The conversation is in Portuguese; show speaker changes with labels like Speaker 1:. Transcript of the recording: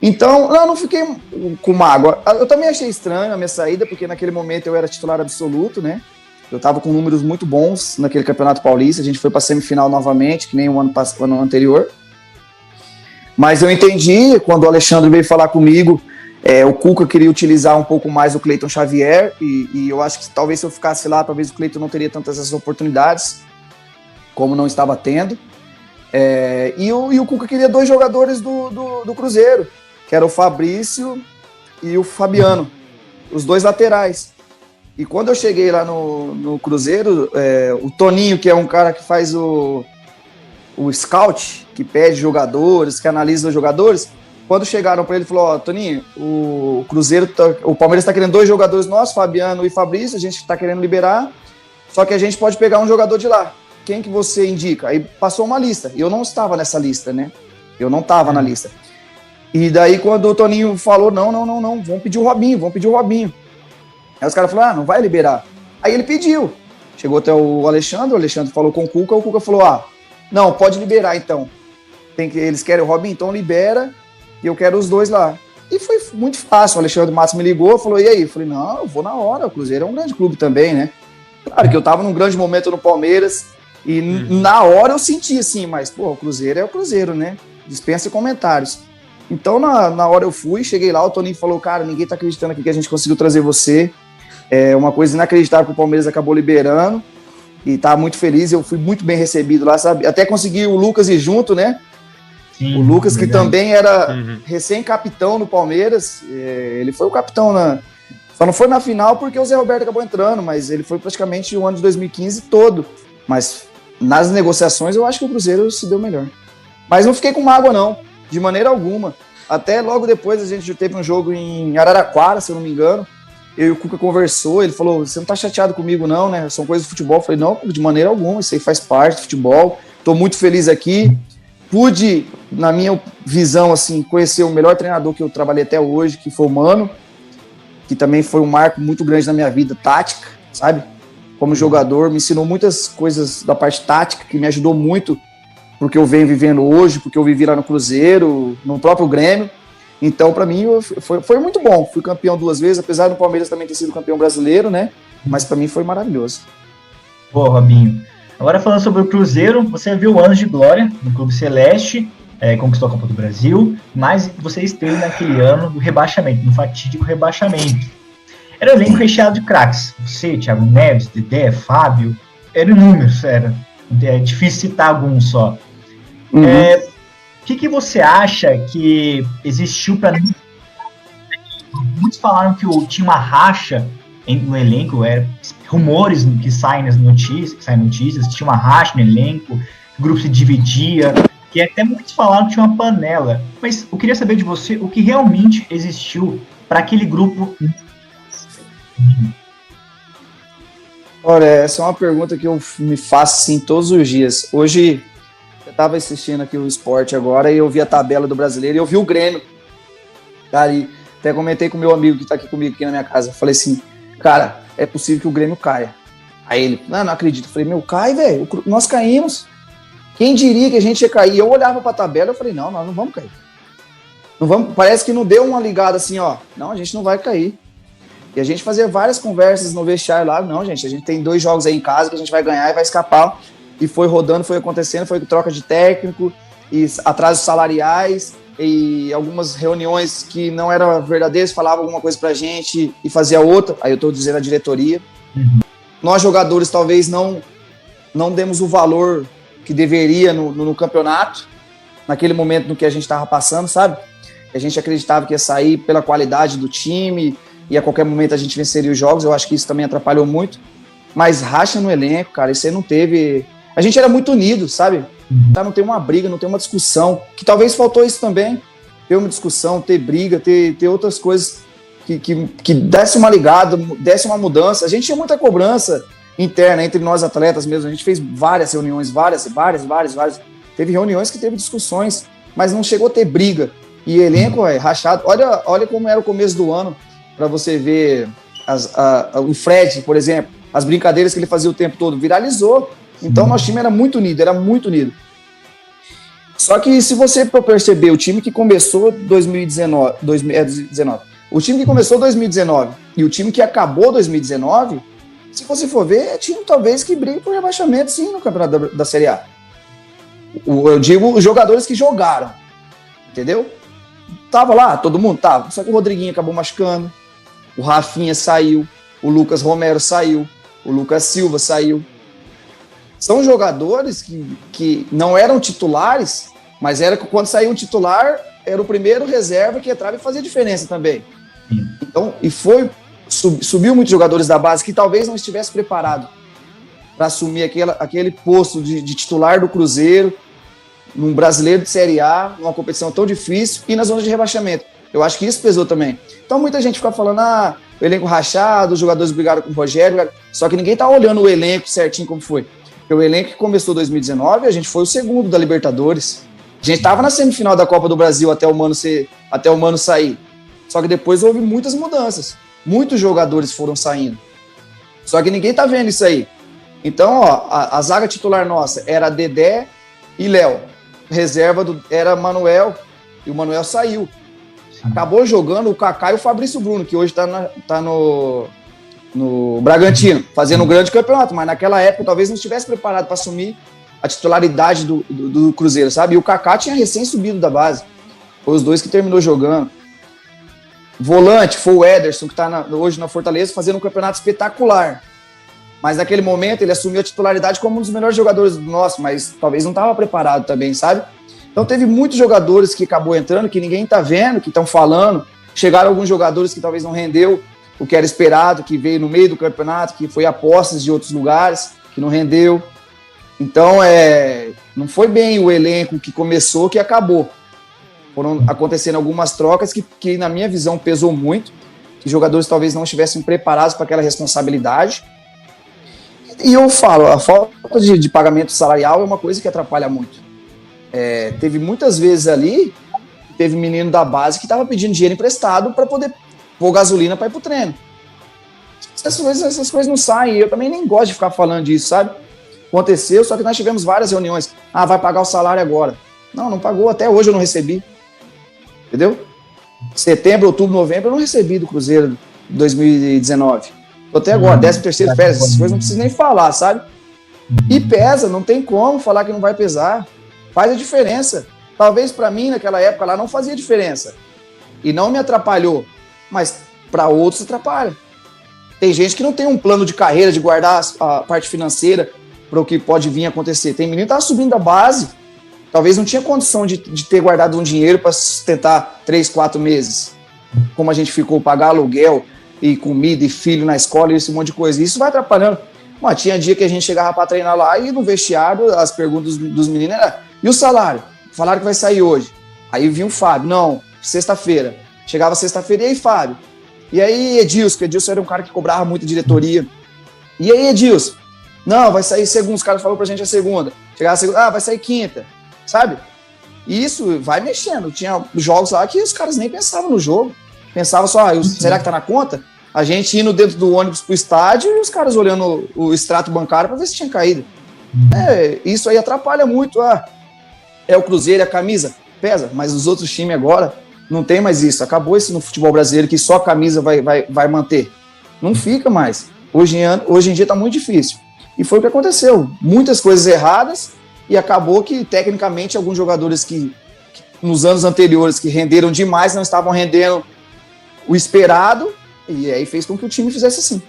Speaker 1: Então, eu não fiquei com mágoa. Eu também achei estranho a minha saída, porque naquele momento eu era titular absoluto, né? Eu estava com números muito bons naquele Campeonato Paulista. A gente foi para a semifinal novamente, que nem o ano anterior. Mas eu entendi, quando o Alexandre veio falar comigo, o Cuca queria utilizar um pouco mais o Cleiton Xavier, e eu acho que talvez se eu ficasse lá, talvez o Cleiton não teria tantas essas oportunidades, como não estava tendo. E o Cuca queria 2 jogadores do Cruzeiro, que era o Fabrício e o Fabiano, os 2 laterais. E quando eu cheguei lá no Cruzeiro, o Toninho, que é um cara que faz o scout, que pede jogadores, que analisa os jogadores, quando chegaram para ele, falou: Toninho, o Palmeiras está querendo 2 jogadores nossos, Fabiano e Fabrício, a gente está querendo liberar, só que a gente pode pegar um jogador de lá. Quem que você indica? Aí passou uma lista, e eu não estava nessa lista, né? Eu não estava na lista. E daí quando o Toninho falou, não, vamos pedir o Robinho. Aí os caras falaram, não vai liberar. Aí ele pediu. Chegou até o Alexandre falou com o Cuca falou, não, pode liberar então. Eles querem o Robinho, então libera, e eu quero os 2 lá. E foi muito fácil, o Alexandre Matos me ligou, falou, e aí? Eu falei, não, eu vou na hora, o Cruzeiro é um grande clube também, né? Claro que eu tava num grande momento no Palmeiras, e na hora eu senti assim, mas, pô, o Cruzeiro é o Cruzeiro, né? Dispensa comentários. Então, na hora eu fui, cheguei lá, o Toninho falou, cara, ninguém tá acreditando aqui que a gente conseguiu trazer você. É uma coisa inacreditável que o Palmeiras acabou liberando, e tá muito feliz, eu fui muito bem recebido lá, sabe? Até consegui o Lucas ir junto, né? Sim, o Lucas, que também era recém-capitão no Palmeiras, ele foi o capitão só não foi na final porque o Zé Roberto acabou entrando, mas ele foi praticamente o ano de 2015 todo. Mas nas negociações eu acho que o Cruzeiro se deu melhor. Mas não fiquei com mágoa não, de maneira alguma. Até logo depois a gente teve um jogo em Araraquara, se eu não me engano. Eu e o Cuca conversou, ele falou, você não tá chateado comigo não, né? São coisas do futebol. Eu falei, não, de maneira alguma, isso aí faz parte do futebol. Tô muito feliz aqui. Pude, na minha visão, assim, conhecer o melhor treinador que eu trabalhei até hoje, que foi o Mano, que também foi um marco muito grande na minha vida, tática, sabe? Como jogador, me ensinou muitas coisas da parte tática, que me ajudou muito porque eu venho vivendo hoje, porque eu vivi lá no Cruzeiro, no próprio Grêmio. Então, para mim, foi muito bom. Fui campeão 2 vezes, apesar do Palmeiras também ter sido campeão brasileiro, né? Mas para mim foi maravilhoso.
Speaker 2: Pô, Robinho. Agora falando sobre o Cruzeiro, você viu anos de glória no Clube Celeste, conquistou a Copa do Brasil, mas você esteve naquele ano do rebaixamento, no fatídico rebaixamento. Era um elenco recheado de craques. Você, Thiago Neves, Dedé, Fábio, eram inúmeros, era. É difícil citar alguns só. O que você acha que existiu para mim? Muitos falaram que tinha uma racha no elenco, rumores que saem notícias, tinha uma racha no elenco, o grupo se dividia, que até muitos falaram que tinha uma panela. Mas eu queria saber de você o que realmente existiu para aquele grupo.
Speaker 1: Olha, essa é uma pergunta que eu me faço assim todos os dias. Hoje eu estava assistindo aqui o esporte agora e eu vi a tabela do Brasileiro e eu vi o Grêmio. Cara, e até comentei com o meu amigo que está aqui comigo aqui na minha casa. Falei assim, cara, é possível que o Grêmio caia. Aí ele, não acredito. Eu falei, cai, velho, nós caímos. Quem diria que a gente ia cair? Eu olhava para a tabela e falei, não, nós não vamos cair. Não vamos, parece que não deu uma ligada assim, não, a gente não vai cair. E a gente fazia várias conversas no vestiário lá, não, gente, a gente tem 2 jogos aí em casa que a gente vai ganhar e vai escapar. E foi rodando, foi acontecendo, foi troca de técnico, e atrasos salariais, e algumas reuniões que não eram verdadeiras, falavam alguma coisa pra gente e fazia outra, aí eu tô dizendo a diretoria. Nós, jogadores, talvez não demos o valor que deveria no campeonato, naquele momento no que a gente estava passando, sabe? A gente acreditava que ia sair pela qualidade do time, e a qualquer momento a gente venceria os jogos. Eu acho que isso também atrapalhou muito. Mas racha no elenco, cara, isso aí não teve... A gente era muito unido, sabe? Não tem uma briga, não tem uma discussão, que talvez faltou isso também, ter uma discussão, ter briga, ter outras coisas que desse uma ligada, desse uma mudança. A gente tinha muita cobrança interna entre nós atletas mesmo, a gente fez várias reuniões, várias. Teve reuniões que teve discussões, mas não chegou a ter briga. E elenco rachado. Olha como era o começo do ano, para você ver o Fred, por exemplo, as brincadeiras que ele fazia o tempo todo, viralizou. Então, nosso time era muito unido. Só que se você for perceber, o time que começou 2019, o time que começou 2019 e o time que acabou 2019, se você for ver, é time talvez que briga por rebaixamento, sim, no campeonato da Série A. Eu digo os jogadores que jogaram, entendeu? Tava lá, todo mundo tava, só que o Rodriguinho acabou machucando, o Rafinha saiu, o Lucas Romero saiu, o Lucas Silva saiu. São jogadores que não eram titulares, mas era quando saiu um titular, era o primeiro reserva que entrava e fazia diferença também. Então, subiu muitos jogadores da base que talvez não estivesse preparado para assumir aquele posto de titular do Cruzeiro, num brasileiro de Série A, numa competição tão difícil e na zona de rebaixamento. Eu acho que isso pesou também. Então, muita gente fica falando, o elenco rachado, os jogadores brigaram com o Rogério, só que ninguém tá olhando o elenco certinho como foi. Porque o elenco que começou em 2019, a gente foi o segundo da Libertadores. A gente estava na semifinal da Copa do Brasil até o Mano sair. Só que depois houve muitas mudanças. Muitos jogadores foram saindo. Só que ninguém tá vendo isso aí. Então, a zaga titular nossa era Dedé e Léo. Reserva era Manuel, e o Manuel saiu. Sim. Acabou jogando o Kaká e o Fabrício Bruno, que hoje tá no Bragantino, fazendo um grande campeonato, mas naquela época talvez não estivesse preparado para assumir a titularidade do Cruzeiro, sabe? E o Kaká tinha recém subido da base. Foi os dois que terminou jogando. Volante foi o Ederson, que está hoje na Fortaleza, fazendo um campeonato espetacular. Mas naquele momento ele assumiu a titularidade como um dos melhores jogadores do nosso, mas talvez não estava preparado também, sabe? Então teve muitos jogadores que acabou entrando, que ninguém está vendo, que estão falando. Chegaram alguns jogadores que talvez não rendeu o que era esperado, que veio no meio do campeonato, que foi apostas de outros lugares, que não rendeu. Então, não foi bem o elenco que começou que acabou. Foram acontecendo algumas trocas que na minha visão, pesou muito, que jogadores talvez não estivessem preparados para aquela responsabilidade. E eu falo, a falta de pagamento salarial é uma coisa que atrapalha muito. Teve muitas vezes ali, teve menino da base que estava pedindo dinheiro emprestado para poder pôr gasolina para ir pro treino. Essas coisas não saem, eu também nem gosto de ficar falando disso, sabe? Aconteceu, só que nós tivemos várias reuniões. Vai pagar o salário agora. Não pagou, até hoje eu não recebi. Entendeu? Setembro, outubro, novembro eu não recebi do Cruzeiro 2019. Tô até agora, 13º férias, essas coisas não preciso nem falar, sabe? E pesa, não tem como falar que não vai pesar. Faz a diferença. Talvez para mim, naquela época lá, não fazia diferença. E não me atrapalhou. Mas para outros atrapalha. Tem gente que não tem um plano de carreira, de guardar a parte financeira para o que pode vir a acontecer. Tem menino que estava subindo da base, talvez não tinha condição de ter guardado um dinheiro para sustentar 3, 4 meses. Como a gente ficou, pagar aluguel e comida e filho na escola e esse monte de coisa. Isso vai atrapalhando. Tinha dia que a gente chegava para treinar lá e no vestiário as perguntas dos meninos eram: e o salário? Falaram que vai sair hoje. Aí vinha o Fábio: não, sexta-feira. Chegava sexta-feira, e aí, Fábio? E aí, Edilson? Edilson era um cara que cobrava muito a diretoria. E aí, Edilson? Não, vai sair segunda. Os caras falaram pra gente a segunda. Chegava a segunda, vai sair quinta. Sabe? E isso vai mexendo. Tinha jogos lá que os caras nem pensavam no jogo. Pensavam só, será que tá na conta? A gente indo dentro do ônibus pro estádio e os caras olhando o extrato bancário pra ver se tinha caído. Isso aí atrapalha muito. É o Cruzeiro, a camisa pesa, mas os outros times agora não tem mais isso. Acabou isso no futebol brasileiro, que só a camisa vai manter. Não fica mais. Hoje em dia tá muito difícil. E foi o que aconteceu. Muitas coisas erradas e acabou que, tecnicamente, alguns jogadores que nos anos anteriores que renderam demais não estavam rendendo o esperado, e aí fez com que o time fizesse assim.